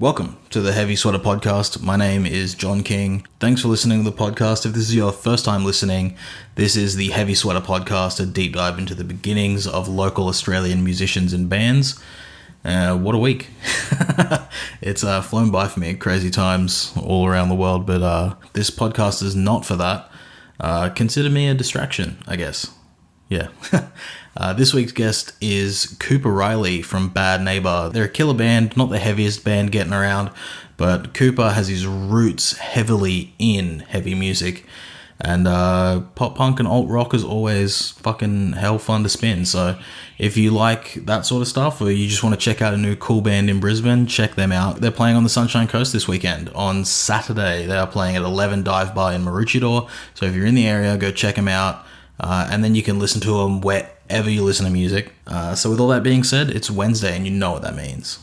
Welcome to the Heavy Sweater Podcast. My name is John King. Thanks for listening to the podcast. If this is your first time listening, this is the Heavy Sweater Podcast, a deep dive into the beginnings of local Australian musicians and bands. What a week. It's flown by for me. Crazy times all around the world, but this podcast is not for that. Consider me a distraction, I guess. Yeah. This week's guest is Cooper Riley from Bad Neighbour. They're a killer band, not the heaviest band getting around, but Cooper has his roots heavily in heavy music. And pop punk and alt rock is always fucking hell fun to spin. So if you like that sort of stuff, or you just want to check out a new cool band in Brisbane, check them out. They're playing on the Sunshine Coast this weekend. On Saturday, they are playing at 11 Dive Bar in Maroochydore. So if you're in the area, go check them out. And then you can listen to them wherever you listen to music. So with all that being said, it's Wednesday and you know what that means.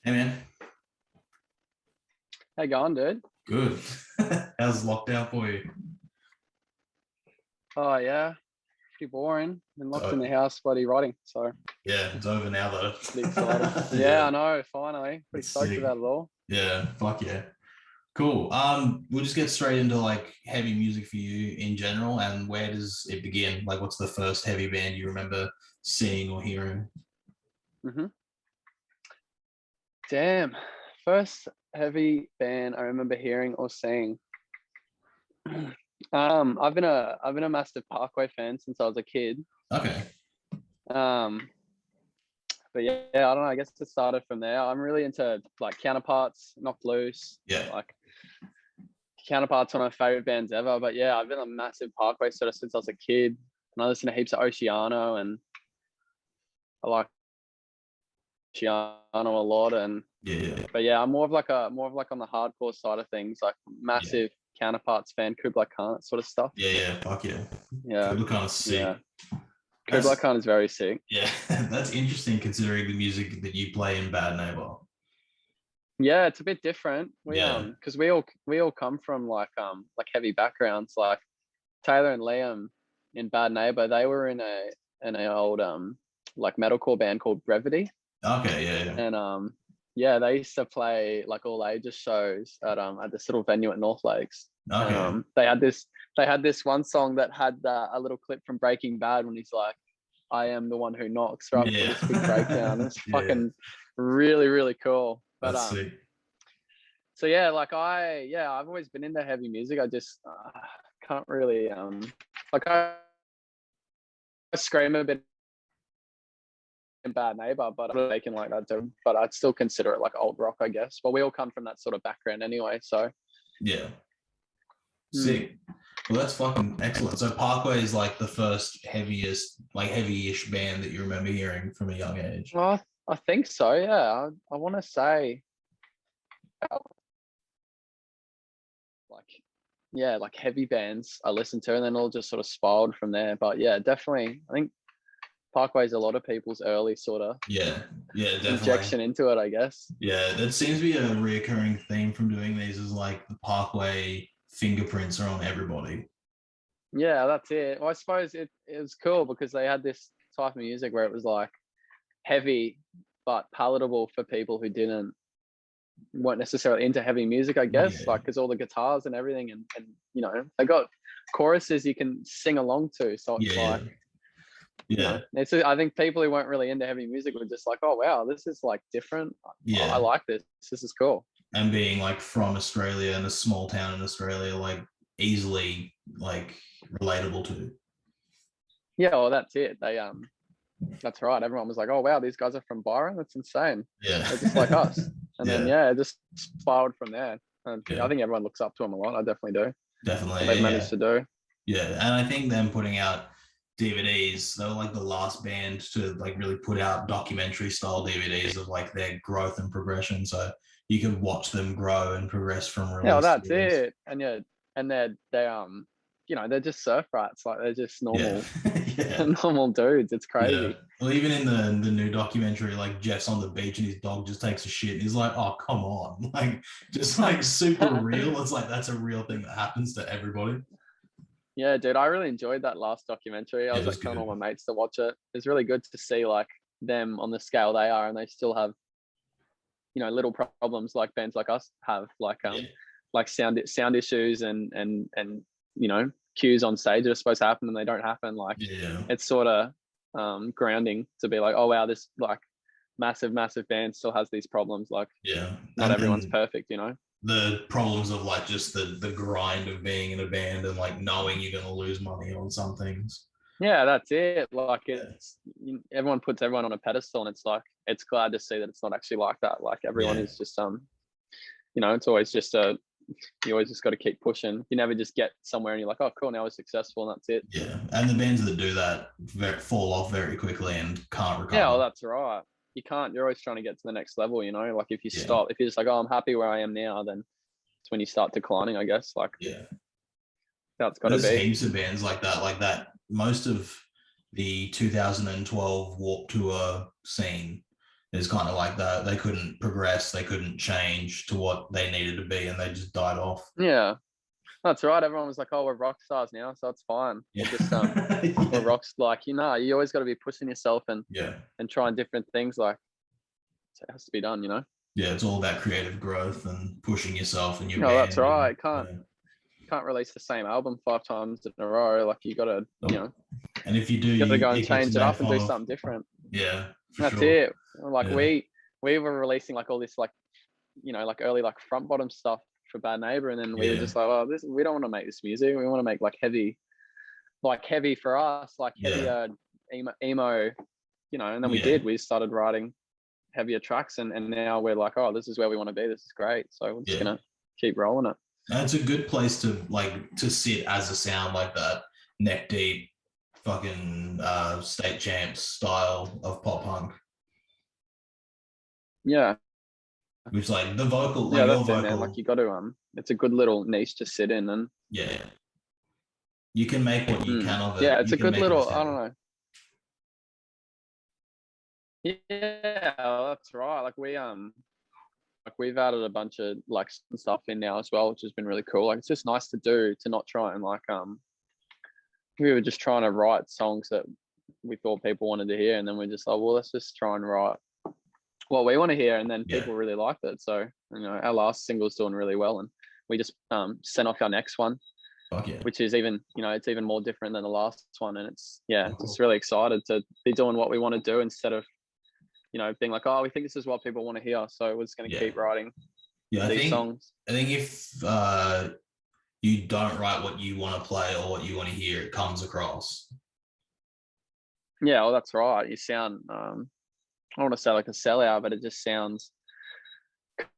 Hey man. How you going, dude? Good. How's lockdown for you? Oh yeah, pretty boring. Been locked in the house, bloody rotting. So Yeah, it's over now though. pretty excited. yeah, I know. Finally, pretty stoked Sick. about it all. Yeah, fuck yeah. Cool. We'll just get straight into like heavy music for you in general, and where does it begin? Like, what's the first heavy band you remember seeing or hearing? Damn, first heavy band I remember hearing or seeing. I've been a massive Parkway fan since I was a kid. Okay. But yeah, I don't know. I guess it started from there. I'm really into like Counterparts, Knocked Loose. Yeah. Like Counterparts, one of my favorite bands ever. But yeah, I've been a massive Parkway sort of since I was a kid, and I listen to heaps of Oceano, and I like Oceano a lot. And Yeah. but yeah, I'm more of like on the hardcore side of things, like massive Counterparts fan, Kublai Khan sort of stuff. Yeah. Fuck yeah. Yeah, Kublai Khan is sick. yeah. Kublai Khan is very sick. Yeah, that's interesting considering the music that you play in Bad Neighbour. Yeah, it's a bit different. Yeah. Because we all come from like heavy backgrounds. Like Taylor and Liam in Bad Neighbour, they were in an old like metalcore band called Brevity. Okay, yeah. And yeah, they used to play like all ages shows at this little venue at North Lakes. Okay. And, they had this one song that had a little clip from Breaking Bad when he's like, "I am the one who knocks," right before this big breakdown. It's fucking really, really cool. But That's sick. so yeah, like I've always been into heavy music. I just can't really like I scream a bit in Bad Neighbour, but I'm making like that too. But I'd still consider it like alt rock, I guess. But we all come from that sort of background anyway, so Yeah. Sick. Well, that's fucking excellent. So Parkway is like the first heavy-ish band that you remember hearing from a young age. Well, I think so. Yeah, I want to say like heavy bands I listened to, and then all just sort of spiraled from there. But yeah, definitely, I think Parkway's a lot of people's early sort of Yeah, definitely. injection into it, I guess. Yeah, that seems to be a reoccurring theme from doing these is like the Parkway fingerprints are on everybody. Yeah, that's it. Well, I suppose it was cool because they had this type of music where it was like heavy but palatable for people who weren't necessarily into heavy music, I guess. Yeah. Like because all the guitars and everything, and you know, they got choruses you can sing along to. So it's like, yeah, I think people who weren't really into heavy music were just like, oh wow, this is like different. Yeah, I like this. This is cool. And being like from Australia and a small town in Australia, like easily like relatable to. Yeah, well, that's it. That's right. Everyone was like, oh wow, these guys are from Byron. That's insane. Yeah, They're just like us. And then it just spiraled from there. And Yeah. I think everyone looks up to them a lot. I definitely do. Definitely. What they've managed to do. Yeah, and I think them putting out DVDs, they were like the last band to like really put out documentary style DVDs of like their growth and progression. So you can watch them grow and progress from release. Yeah, well, that's to release. it. And yeah, and they they're just surf rats. Like they're just Yeah. normal, Yeah. normal dudes. It's Yeah. crazy. Well, even in the new documentary, like Jeff's on the beach and his dog just takes a shit. And he's like, "Oh, come on!" Like just like super real. It's like that's a real thing that happens to everybody. Yeah, dude, I really enjoyed that last documentary. I Yeah, was it was like telling all good. my mates to watch it. It's really good to see like them on the scale they are, and they still have little problems like bands like us have, Yeah. like sound issues and cues on stage that are supposed to happen and they don't happen. Like Yeah. it's sort of grounding to be like, oh wow, this like massive band still has these problems. Like Yeah. not everyone's perfect. The problems of like just the grind of being in a band and like knowing you're gonna lose money on some things. Yeah, that's it. Like Yeah. everyone puts everyone on a pedestal, and it's like it's glad to see that it's not actually like that. Like everyone Yeah. is just it's always just you always just got to keep pushing. You never just get somewhere and you're like, oh cool, now we're successful and that's it. Yeah. And the bands that do that fall off very quickly and can't Yeah, well recover. that's right. You can't. You're always trying to get to the next level. Like if you Yeah. stop, if you're just like, oh, I'm happy where I am now, then it's when you start declining, I guess. Like Yeah. that's got to There's be. heaps of bands like that. Like that. Most of the 2012 Warped Tour scene is kind of like that. They couldn't progress. They couldn't change to what they needed to be, and they just died off. Yeah, that's right. Everyone was like, oh, we're rock stars now, so it's fine. Yeah. We're just we're rocks. Like you always got to be pushing yourself Yeah. and trying different things. Like it has to be done. Yeah. It's all about creative growth and pushing yourself and your No, that's band. And, right. Can't release the same album 5 times in a row. Like you gotta, and if you do, you gotta go and it gets a change it bad up and do fall off. something different. Yeah, for That's sure. it. Like Yeah. we were releasing like all this like like early like front bottom stuff for Bad Neighbor, and then we were Yeah. just like, oh, this we don't want to make this music. We want to make like heavy for us, like Yeah. heavier emo. And then we Yeah. did. We started writing heavier tracks, and now we're like, oh, this is where we want to be. This is great. So we're just Yeah. gonna keep rolling it. And it's a good place to sit as a sound like that, neck deep, fucking state champs style of pop punk. Yeah. Which like the vocal, like Yeah, your that's it, man. Like vocal, you got to it's a good little niche to sit in, and yeah. You can make what you can of it. yeah, it's You a can good make it a little. I don't sound. know. Yeah, that's right. Like we've added a bunch of like stuff in now as well, which has been really cool. Like it's just nice to do, to not try and like we were just trying to write songs that we thought people wanted to hear, and then we're just like, well, let's just try and write what we want to hear, and then Yeah. people really liked it. So our last single's doing really well, and we just sent off our next one, Fuck yeah. which is even it's even more different than the last one, and it's Oh, cool. just really excited to be doing what we want to do instead of being like, oh, we think this is what people want to hear, so we're just going to keep writing these songs. I think if you don't write what you want to play or what you want to hear, it comes across. Yeah, well, that's right. You sound I don't want to say like a sellout, but it just sounds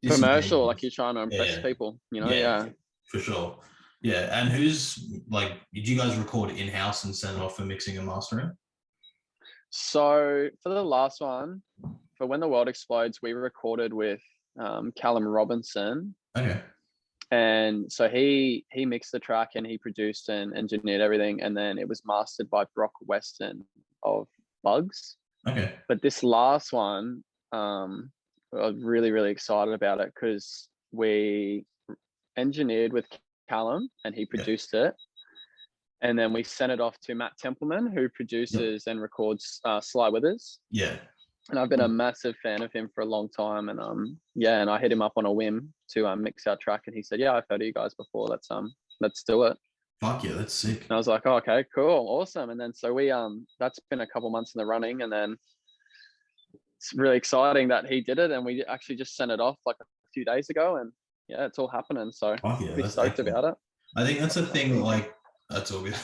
commercial, like you're trying to impress people, yeah. For sure. Yeah. And who's like, did you guys record in-house and send it off for mixing and mastering? So for the last one, for When the World Explodes, we recorded with Callum Robinson. Okay. And so he mixed the track and he produced and engineered everything, and then it was mastered by Brock Weston of Bugs. Okay. But this last one, I was really, really excited about it because we engineered with Callum and he produced it. And then we sent it off to Matt Templeman, who produces and records Sly Withers. Yeah. And I've been a massive fan of him for a long time. And and I hit him up on a whim to mix our track, and he said, "Yeah, I've heard of you guys before. Let's do it." Fuck yeah, that's sick. And I was like, "Oh, okay, cool, awesome." And then so we that's been a couple months in the running, and then it's really exciting that he did it, and we actually just sent it off like a few days ago, and yeah, it's all happening. So we're stoked about it. I think that's a thing. Like that's all good.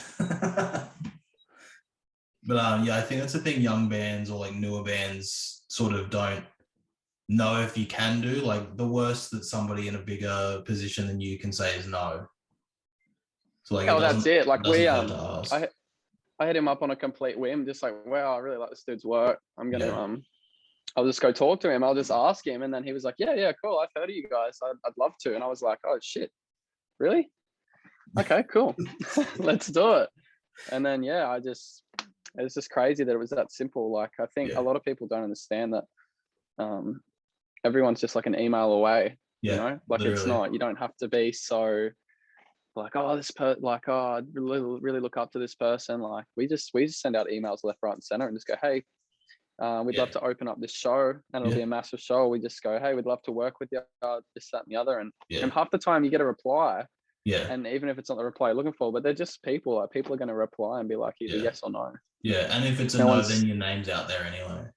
But I think that's the thing. Young bands or like newer bands sort of don't know if you can do. Like the worst that somebody in a bigger position than you can say is no. So like, that's it. Like we I hit him up on a complete whim, just like, wow, I really like this dude's work. I'm gonna I'll just go talk to him. I'll just ask him, and then he was like, yeah, cool. I've heard of you guys. I'd love to. And I was like, oh shit, really? okay, cool. Let's do it. And then, yeah, it's just crazy that it was that simple. Like, I think a lot of people don't understand that everyone's just like an email away, you know, like literally. it's not, you don't have to be so like, oh, I really look up to this person. Like we just send out emails left, right, and center and just go, hey, we'd love to open up this show, and it'll be a massive show. We just go, hey, we'd love to work with you, this, that, and the other. And half the time you get a reply. Yeah. And even if it's not the reply you're looking for, but they're just people. Like people are going to reply and be like either yes or no. Yeah. And if it's a no, then your name's out there anyway.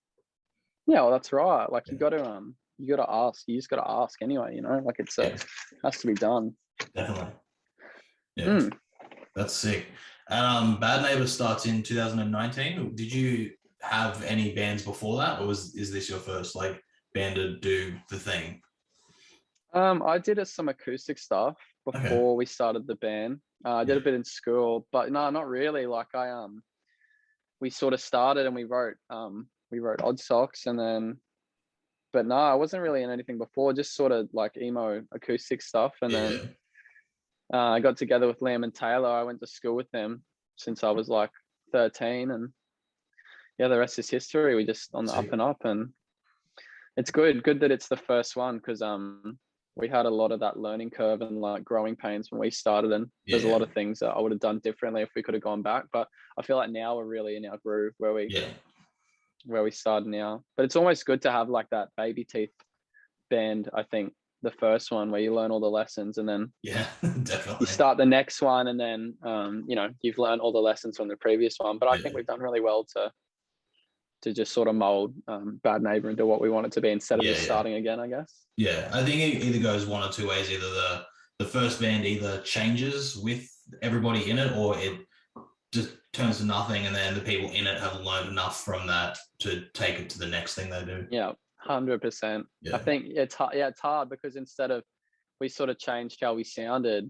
Yeah, well, that's right. Like you got to ask. You just got to ask anyway. You know, like it's has to be done. Definitely. Yeah. That's sick. Bad Neighbour starts in 2019. Did you have any bands before that, or is this your first like band to do the thing? I did some acoustic stuff before we started the band. I did a bit in school, but no, not really. Like we sort of started and we wrote Odd Socks, and then, but no, I wasn't really in anything before. Just sort of like emo acoustic stuff, and then I got together with Liam and Taylor. I went to school with them since I was like 13, and the rest is history. We just on the up and up, and it's good that it's the first one, because we had a lot of that learning curve and like growing pains when we started, and there's a lot of things that I would have done differently if we could have gone back. But I feel like now we're really in our groove where we started now. But it's almost good to have like that baby teeth band. I think the first one where you learn all the lessons, and then definitely you start the next one, and then you've learned all the lessons from the previous one. But I think we've done really well to just sort of mold Bad Neighbour into what we want it to be, instead of just starting again, I guess. Yeah, I think it either goes one or two ways. Either the first band either changes with everybody in it, or it just turns to nothing, and then the people in it have learned enough from that to take it to the next thing they do. Yeah, 100%. I think it's hard. Yeah, it's hard because instead of we sort of changed how we sounded,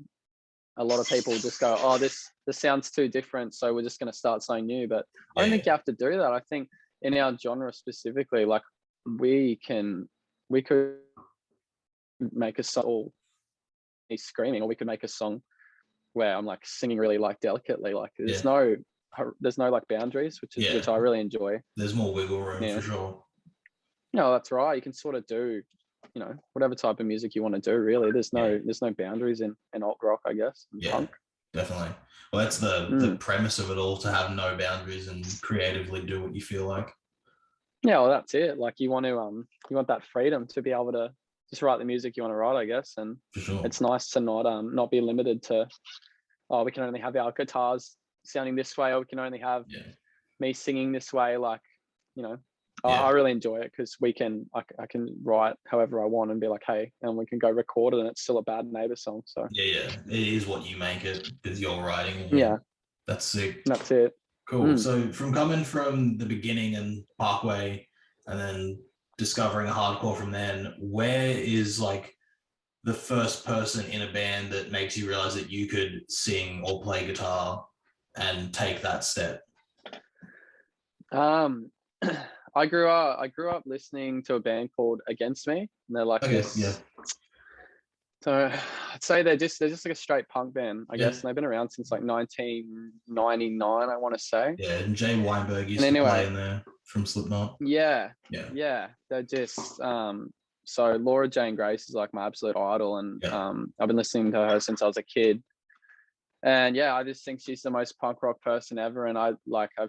a lot of people just go, oh, this sounds too different, so we're just going to start something new. But I don't think you have to do that. I think in our genre specifically, like we could make a song he's screaming, or we could make a song where I'm like singing really like delicately. Like there's no like boundaries, which I really enjoy. There's more wiggle room for sure. No, that's right. You can sort of do, whatever type of music you want to do, really. There's no boundaries in alt rock, I guess, and punk. Definitely. Well, that's the premise of it all, to have no boundaries and creatively do what you feel like. Yeah, well, that's it. Like you want that freedom to be able to just write the music you want to write, I guess. And it's nice to not be limited to, oh, we can only have our guitars sounding this way, or we can only have me singing this way. Like, I really enjoy it because I can write however I want and be like, hey, and we can go record it and it's still a Bad Neighbour song. So it is what you make it with your writing. That's sick. That's it. Cool. So from coming from the beginning and Parkway, and then discovering hardcore from then, where is like the first person in a band that makes you realize that you could sing or play guitar and take that step? I grew up listening to a band called Against Me, and they're like so I'd say they're just like a straight punk band, I guess, and they've been around since like 1999, I want to say. And Jay Weinberg used to play in there from Slipknot. They're just so Laura Jane Grace is like my absolute idol, and I've been listening to her since I was a kid. And I just think she's the most punk rock person ever. And I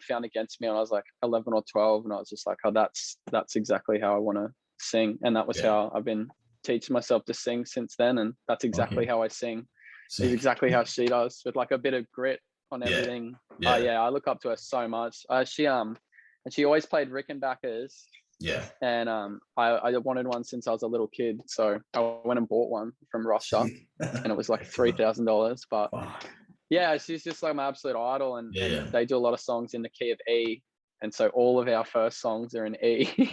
found Against Me when I was like 11 or 12, and I was just like, oh, that's exactly how I want to sing. And that was how I've been teaching myself to sing since then. And that's exactly how I sing. It's exactly how she does, with like a bit of grit on everything. I look up to her so much. She always played Rickenbackers. And I wanted one since I was a little kid, so I went and bought one from Russia, and it was like $3,000. But she's just like my absolute idol, and they do a lot of songs in the key of E, and so all of our first songs are in E. We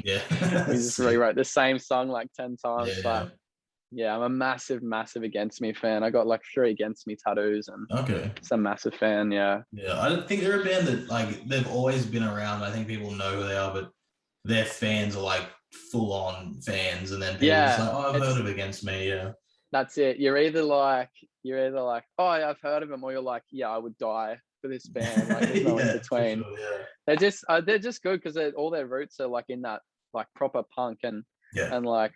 just rewrote the same song like 10 times. But I'm a massive Against Me fan. I got like 3 Against Me tattoos, and it's a massive fan. I don't think they're a band that like they've always been around. I think people know who they are, but their fans are like full-on fans, and then people just like, oh, I've heard of Against Me. That's it. You're either like, oh, I've heard of them, or you're like, yeah, I would die for this band. Like, there's no in Yeah, for between. sure. Yeah. They're just good because all their roots are like in that like proper punk Yeah. and like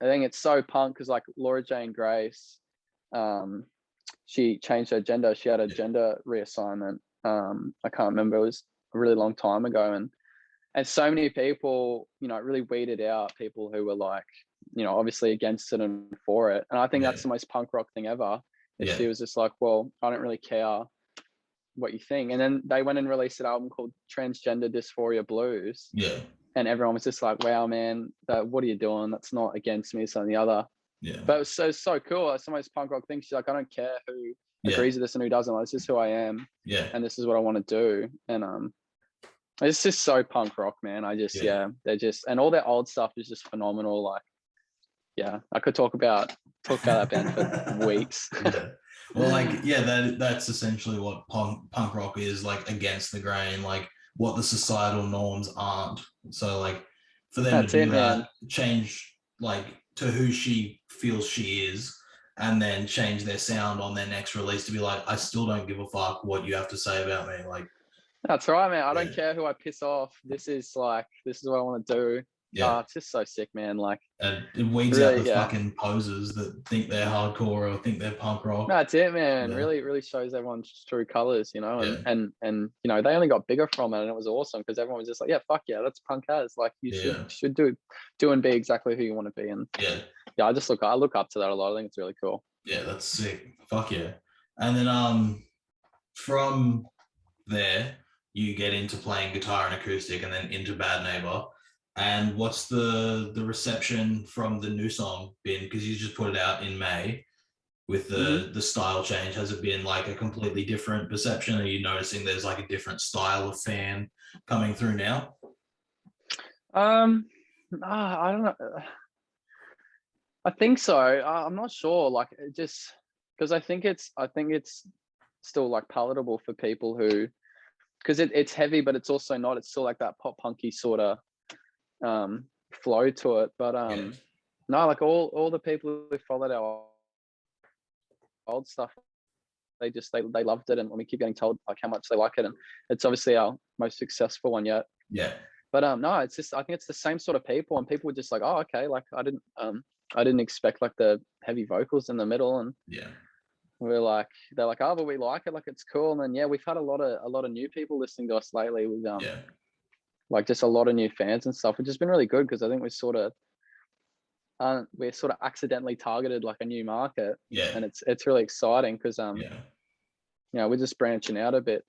I think it's so punk because like Laura Jane Grace, she changed her gender. She had a Yeah. gender reassignment. I can't remember. It was a really long time ago, and so many people, it really weeded out people who were like, obviously against it and for it. And I think Yeah. that's the most punk rock thing ever. Is Yeah. she was just like, well, I don't really care what you think. And then they went and released an album called Transgender Dysphoria Blues, Yeah. and everyone was just like, wow, man, what are you doing? That's not against me, something the other. Yeah. But it was so cool. It's the most punk rock thing. She's like, I don't care who Yeah. agrees with this and who doesn't. Like, this is who I am, Yeah. and this is what I want to do. And it's just so punk rock, man. They're just, and all their old stuff is just phenomenal. Like, yeah, I could talk about that band for weeks. Yeah. Well, like, yeah, that's essentially what punk rock is, like, against the grain, like what the societal norms aren't. So like for them That's to do it, that, man. change like to who she feels she is, and then change their sound on their next release to be like, I still don't give a fuck what you have to say about me. Like, That's right, man. I yeah. don't care who I piss off. This is what I want to do. Yeah. It's just so sick, man. Like, And it weeds out really, the yeah. fucking posers that think they're hardcore or think they're punk rock. That's it, man. Yeah. Really, really shows everyone's true colors, Yeah. and they only got bigger from it, and it was awesome because everyone was just like, yeah, fuck yeah, that's punk as. Like, you should do and be exactly who you want to be. And Yeah. yeah, I look up to that a lot. I think it's really cool. Yeah, that's sick. Fuck yeah. And then from there you get into playing guitar and acoustic and then into Bad Neighbor. And what's the reception from the new song been? Because you just put it out in May with the style change. Has it been like a completely different perception? Are you noticing there's like a different style of fan coming through now? I don't know. I think so. I'm not sure. Like, it just because I think it's still like palatable for people who, because it's heavy, but it's also not. It's still like that pop punky sort of flow to it. But no, like all the people who followed our old stuff, they loved it, and we keep getting told like how much they like it, and it's obviously our most successful one yet. Yeah. But no, it's just, I think it's the same sort of people, and people were just like, oh, okay, like I didn't expect like the heavy vocals in the middle, and Yeah. they're like, oh, but we like it, like it's cool. And then yeah, we've had a lot of new people listening to us lately with like just a lot of new fans and stuff, which has been really good because I think we're sort of accidentally targeted like a new market. Yeah. And it's really exciting because we're just branching out a bit.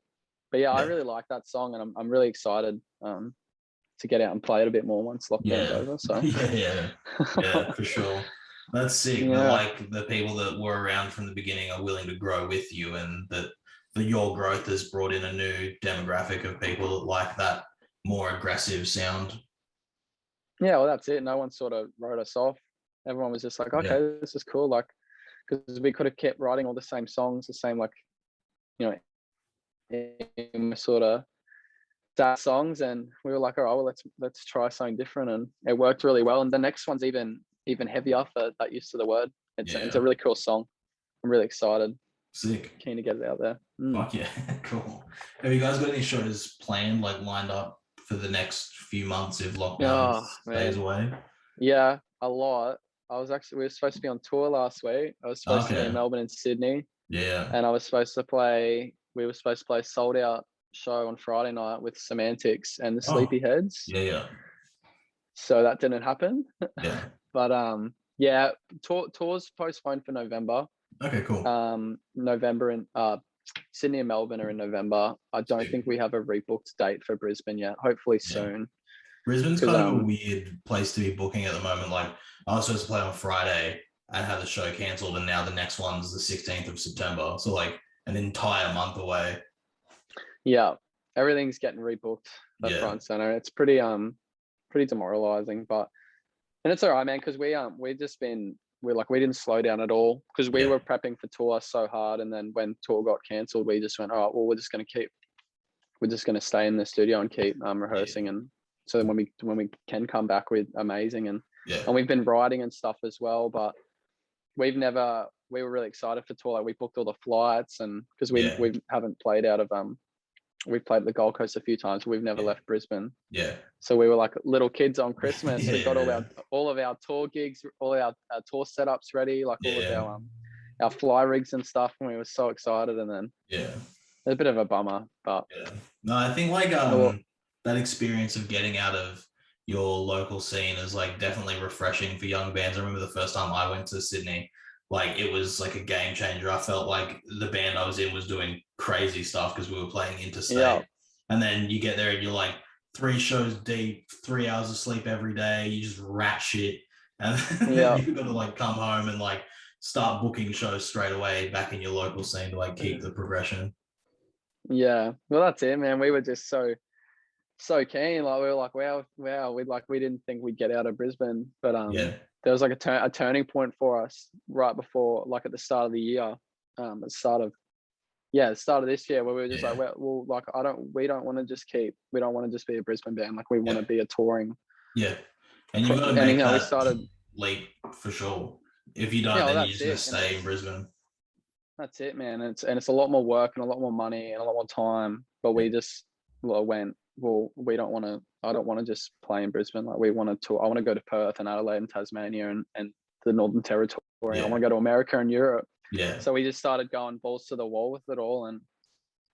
But yeah, I really like that song, and I'm really excited to get out and play it a bit more once lockdown's over. So yeah, for sure. That's sick. Yeah. That like the people that were around from the beginning are willing to grow with you, and that your growth has brought in a new demographic of people that like that more aggressive sound. Yeah, well, that's it. No one sort of wrote us off. Everyone was just like, okay, this is cool. Like, because we could have kept writing all the same songs, the same like, sort of sad songs, and we were like, all right, well, let's try something different, and it worked really well. And the next one's even heavier for that use of the word. It's a really cool song. I'm really excited. Sick. Keen to get it out there. Fuck yeah, cool. Have you guys got any shows planned, like lined up for the next few months if lockdown stays away? Yeah, a lot. We were supposed to be on tour last week. I was supposed to be in Melbourne and Sydney. Yeah. And we were supposed to play a sold out show on Friday night with Semantics and the Sleepyheads. Yeah. So that didn't happen. Yeah. But tours postponed for November. Okay, cool. November and Sydney and Melbourne are in November. I don't think we have a rebooked date for Brisbane yet. Hopefully soon. Brisbane's kind of a weird place to be booking at the moment. Like, I was supposed to play on Friday and had the show cancelled, and now the next one's the 16th of September. So like an entire month away. Yeah, everything's getting rebooked left, right, and center. It's pretty demoralizing, and it's all right, man, because we didn't slow down at all because we were prepping for tour so hard, and then when tour got cancelled, we just went, all right, well, we're just gonna stay in the studio and keep rehearsing, and so then when we can come back with amazing, and we've been writing and stuff as well, but we were really excited for tour. Like we booked all the flights, and because we haven't played out of we've played the Gold Coast a few times. We've never left Brisbane. Yeah. So we were like little kids on Christmas. Yeah, We got yeah. all of our tour gigs, all our tour setups ready, like all of our fly rigs and stuff, and we were so excited. And then yeah, it's a bit of a bummer, but yeah. No, I think like that experience of getting out of your local scene is like definitely refreshing for young bands. I remember the first time I went to Sydney, like it was like a game changer. I felt like the band I was in was doing crazy stuff because we were playing interstate. yeah, And then you get there and you're like 3 shows deep, 3 hours of sleep every day. You just rat shit. And then you've got to like come home and like start booking shows straight away back in your local scene to like keep the progression. yeah. Well, that's it, man. We were just so keen. Like we were like, wow. We didn't think we'd get out of Brisbane, but there was like a turning point for us right before, like at the start of the year, the start of this year, where we were just like, well, like we don't want to just be a Brisbane band. Like we want to be a touring. Yeah, and you've got to make that we started leap for sure. If you don't, then you're just going to stay in Brisbane. That's it, man. It's a lot more work and a lot more money and a lot more time. But we just went, well, we don't want to. I don't want to just play in Brisbane. Like we want to tour. I want to go to Perth and Adelaide and Tasmania and the Northern Territory. I want to go to America and Europe. Yeah. So we just started going balls to the wall with it all, and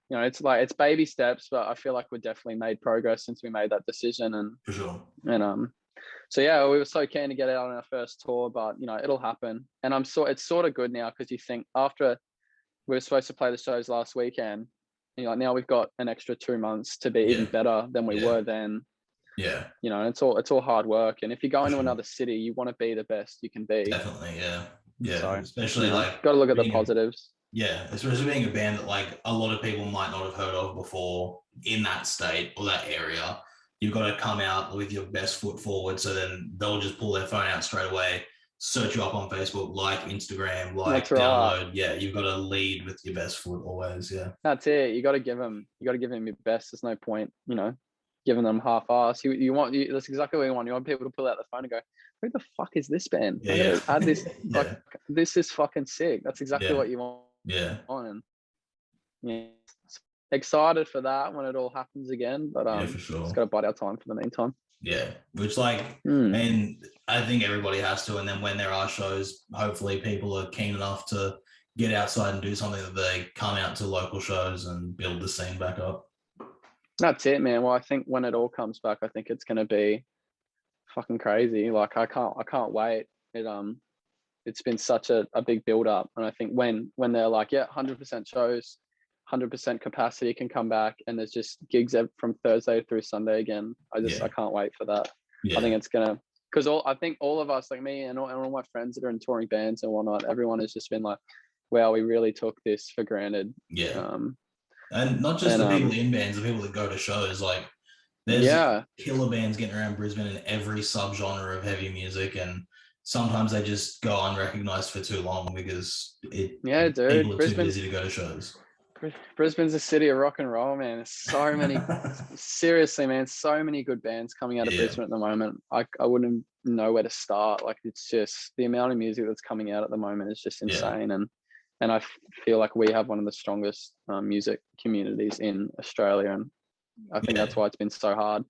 it's like it's baby steps, but I feel like we definitely made progress since we made that decision. And for sure. And so yeah, we were so keen to get out on our first tour, but it'll happen. And it's sort of good now because you think after we were supposed to play the shows last weekend, like now we've got an extra 2 months to be even better than we were then. Yeah. It's all hard work, and if you go into another city, you want to be the best you can be. Definitely, yeah. Yeah, so, especially like got to look at the positives. Especially being a band that like a lot of people might not have heard of before in that state or that area. You've got to come out with your best foot forward, so then they'll just pull their phone out straight away, search you up on Facebook, like Instagram, like download. Yeah, you've got to lead with your best foot always. Yeah, that's it. You got to give them your best. There's no point, giving them half-ass. That's exactly what you want. You want people to pull out the phone and go, who the fuck is this band? Add this. Like, this is fucking sick. That's exactly what you want. Yeah. And excited for that when it all happens again. But for sure. Just got to bide our time for the meantime. Yeah, which and I think everybody has to. And then when there are shows, hopefully people are keen enough to get outside and do something that they come out to local shows and build the scene back up. That's it, man. Well, I think when it all comes back, I think it's going to be fucking crazy. Like I can't wait. It's been such a big build up, and I think when they're like 100% shows, 100% capacity can come back, and there's just gigs from Thursday through Sunday again. I can't wait for that. I think it's gonna, because I think all of us, like me and all my friends that are in touring bands and whatnot, everyone has just been like, wow, we really took this for granted. And not just the people in bands, the people that go to shows. Like there's killer bands getting around Brisbane in every subgenre of heavy music, and sometimes they just go unrecognized for too long because people are too busy to go to shows. Brisbane's a city of rock and roll, man. There's so many, seriously, man, so many good bands coming out of Brisbane at the moment. I wouldn't know where to start. Like it's just the amount of music that's coming out at the moment is just insane. And I feel like we have one of the strongest music communities in Australia, and I think that's why it's been so hard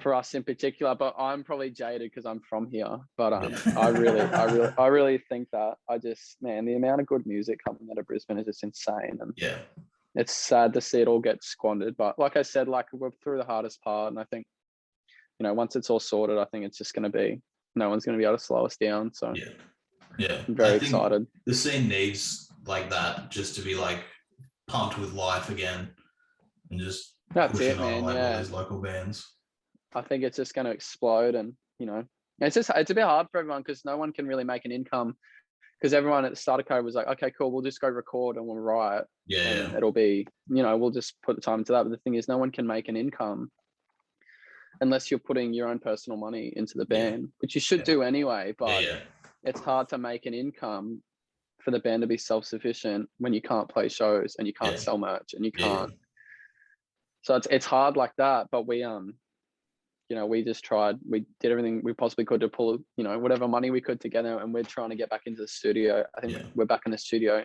for us in particular. But I'm probably jaded because I'm from here. But I really think that the amount of good music coming out of Brisbane is just insane, and it's sad to see it all get squandered. But like I said, like we're through the hardest part, and I think once it's all sorted, I think it's just going to be no one's going to be able to slow us down. So I'm very excited. The scene needs like that just to be like pumped with life again, and just pushing on all these local bands. I think it's just going to explode, and it's a bit hard for everyone because no one can really make an income, because everyone at the start of COVID was like, okay, cool, we'll just go record and we'll write. And it'll be, we'll just put the time into that. But the thing is, no one can make an income unless you're putting your own personal money into the band, which you should do anyway. But it's hard to make an income for the band to be self-sufficient when you can't play shows and you can't sell merch and you can't. So it's hard like that. But we we just tried. We did everything we possibly could to pull, whatever money we could together, and we're trying to get back into the studio. I think we're back in the studio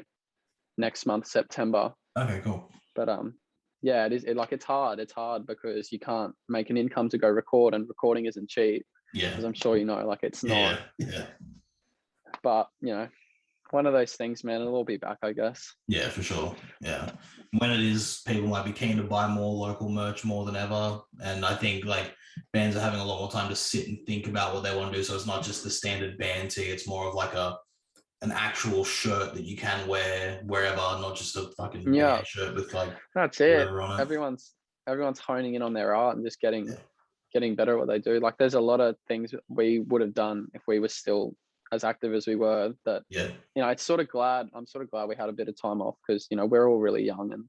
next month, September. Okay, cool. But yeah, it's hard. It's hard because you can't make an income to go record, and recording isn't cheap. Yeah. As I'm sure you know, like it's not. Yeah. But one of those things, man. It'll all be back, I guess. Yeah, for sure. Yeah. When it is, people might be keen to buy more local merch more than ever. And I think like bands are having a lot more time to sit and think about what they want to do. So it's not just the standard band tee. It's more of like an actual shirt that you can wear wherever, not just a fucking band shirt with like that's it. Everyone's honing in on their art and just getting better at what they do. Like there's a lot of things we would have done if we were still as active as we were, that I'm sort of glad we had a bit of time off, because we're all really young, and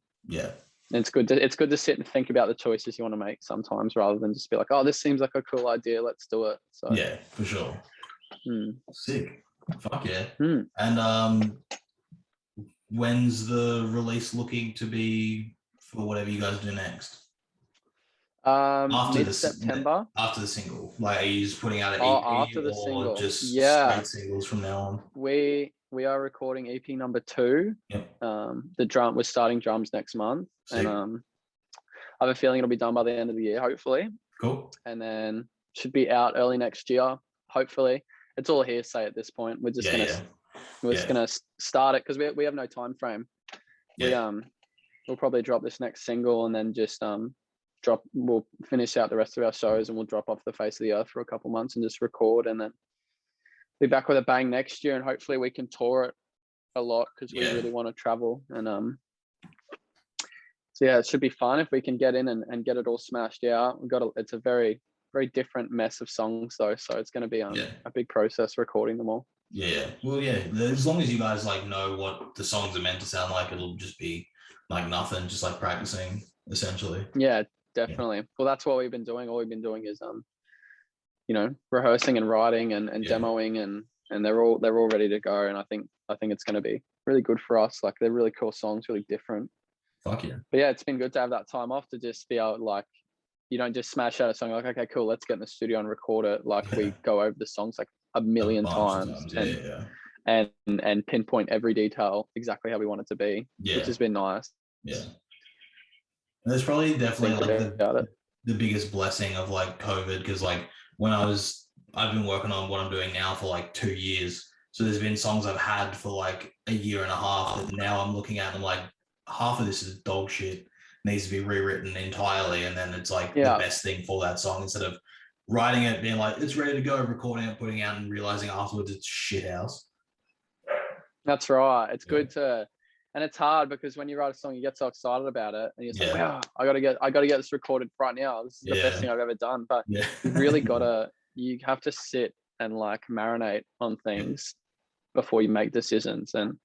it's good to sit and think about the choices you want to make sometimes, rather than just be like, oh, this seems like a cool idea, let's do it. So yeah, for sure. Sick. Fuck yeah. And when's the release looking to be for whatever you guys do next? Mid-September. After the single, like, are you just putting out an EP after the single, just straight singles from now on? We are recording EP number 2. Yep. We're starting drums next month. Sick. And I have a feeling it'll be done by the end of the year, hopefully. Cool. And then should be out early next year, hopefully. It's all hearsay at this point. We're just gonna start it, because we have no time frame. We'll probably drop this next single, and then just we'll finish out the rest of our shows, and we'll drop off the face of the earth for a couple months and just record, and then be back with a bang next year, and hopefully we can tour it a lot, because we really want to travel. And so yeah, it should be fun if we can get in and get it all smashed out. It's a very, very different mess of songs though, so it's going to be a big process recording them all. Well, as long as you guys like know what the songs are meant to sound like, it'll just be like nothing, just like practicing essentially. Definitely. Well, that's what we've been doing. All we've been doing is rehearsing and writing and demoing, and they're all ready to go. And I think it's going to be really good for us. Like, they're really cool songs, really different. Fuck yeah. But yeah, it's been good to have that time off to just be able, like, you don't just smash out a song like, okay, cool, let's get in the studio and record it. Like, we go over the songs like a million times. And pinpoint every detail exactly how we want it to be, which has been nice. And there's definitely like the biggest blessing of like COVID, because like I've been working on what I'm doing now for like 2 years. So there's been songs I've had for like a year and a half that now I'm looking at and I'm like, half of this is dog shit, needs to be rewritten entirely. And then it's like the best thing for that song, instead of writing it, being like, it's ready to go, recording it, putting it out, and realizing afterwards it's shit house. That's right. It's good to, and it's hard because when you write a song, you get so excited about it, and you're like, wow, I gotta get this recorded right now. This is the best thing I've ever done. But you've really you have to sit and like marinate on things before you make decisions. And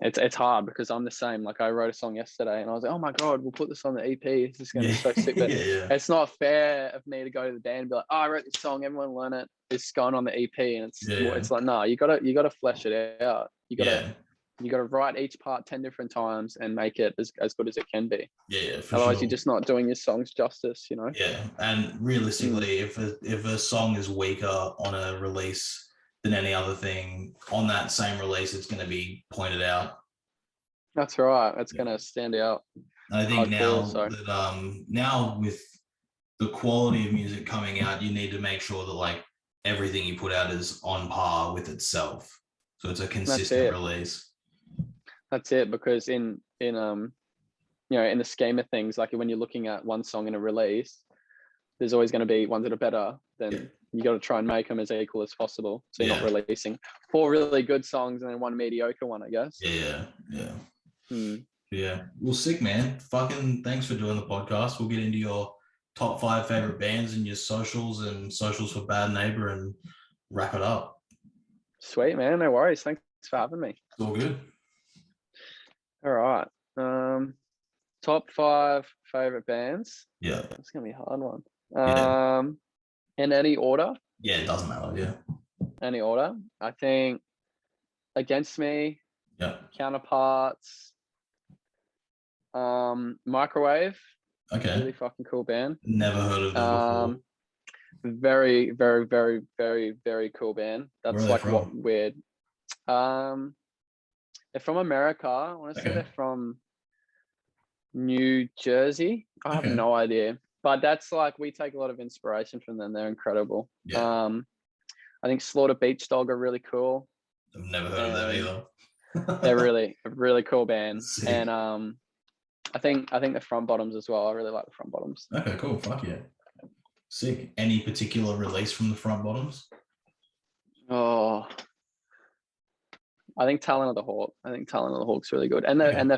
it's hard, because I'm the same. Like, I wrote a song yesterday and I was like, oh my God, we'll put this on the EP. This is going to be so sick. But it's not fair of me to go to the band and be like, oh, I wrote this song, everyone learn it. It's going on the EP. And it's like, no, you gotta flesh it out. You gotta write each part 10 different times and make it as good as it can be. Otherwise, you're just not doing your songs justice, And realistically, if a song is weaker on a release than any other thing, on that same release, it's going to be pointed out. That's right. It's going to stand out. And I think now with the quality of music coming out, you need to make sure that like everything you put out is on par with itself, so it's a consistent release. That's it, because in the scheme of things, like when you're looking at one song in a release, there's always going to be ones that are better than you got to try and make them as equal as possible. So you're not releasing 4 really good songs and then 1 mediocre one, I guess. Well, sick, man. Fucking thanks for doing the podcast. We'll get into your top 5 favorite bands and your socials for Bad Neighbour and wrap it up. Sweet, man. No worries. Thanks for having me. It's all good. All right. Top 5 favorite bands. Yeah. It's going to be a hard one. In any order? Yeah, it doesn't matter. Any order? I think Against Me. Counterparts. Microwave. Okay. Really fucking cool band. Never heard of them before. Very, very, very, very, very cool band. Where are That's they like what from? weird. Um, they're from America. I want to say Okay. they're from New Jersey. I have Okay. no idea, but that's like we take a lot of inspiration from them. They're incredible. Yeah. I think Slaughter Beach Dog are really cool, I've never heard of them and they're either. really a really cool band. And Sick. I think the Front Bottoms as well. I really like the Front Bottoms. Okay, cool. Fuck yeah. Sick. Any particular release from the Front Bottoms? Oh, I think Talent of the Hawk. I think Talent of the Hawk's really good, and Okay. their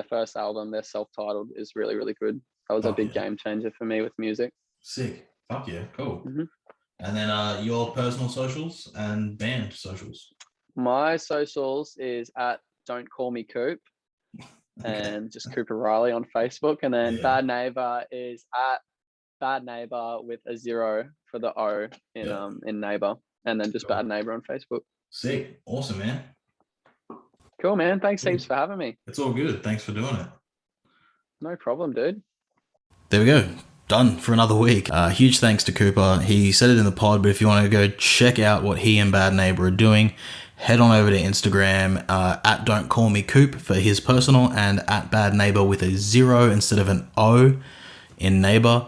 first album, their self-titled, is really really good. That was a Fuck big yeah. game changer for me with music. Sick. Fuck yeah. Cool. hmm And then your personal socials and band socials. My socials is at Don't Call Me Coop Okay. and just Cooper Riley on Facebook, and then Yeah. Bad Neighbor is at Bad Neighbor with a 0 for the O Yeah. in Neighbor, and then just Cool. Bad Neighbor on Facebook. Sick. Awesome, man. Cool, man. Thanks Cool. heaps for having me. It's all good. Thanks for doing it. No problem, dude. There we go. Done for another week. Huge thanks to Cooper. He said it in the pod, but if you want to go check out what he and Bad Neighbor are doing, head on over to Instagram at Don't Call Me Coop for his personal, and at Bad Neighbor with a 0 instead of an O in Neighbor.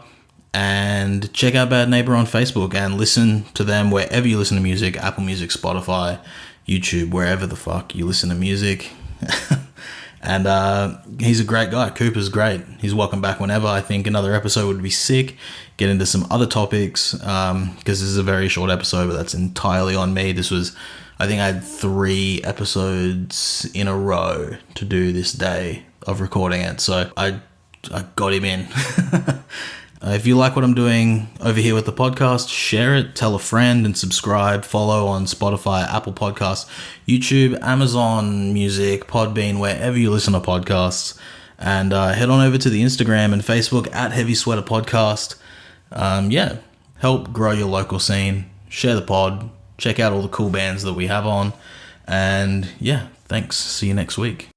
And check out Bad Neighbor on Facebook and listen to them wherever you listen to music: Apple Music, Spotify, YouTube, wherever the fuck you listen to music. And he's a great guy. Cooper's great. He's welcome back whenever. I think another episode would be sick. Get into some other topics because this is a very short episode, but that's entirely on me. I think I had 3 episodes in a row to do this day of recording it, so I got him in. If you like what I'm doing over here with the podcast, share it, tell a friend, and subscribe. Follow on Spotify, Apple Podcasts, YouTube, Amazon Music, Podbean, wherever you listen to podcasts. And head on over to the Instagram and Facebook at Heavy Sweater Podcast. Help grow your local scene. Share the pod. Check out all the cool bands that we have on. And yeah, thanks. See you next week.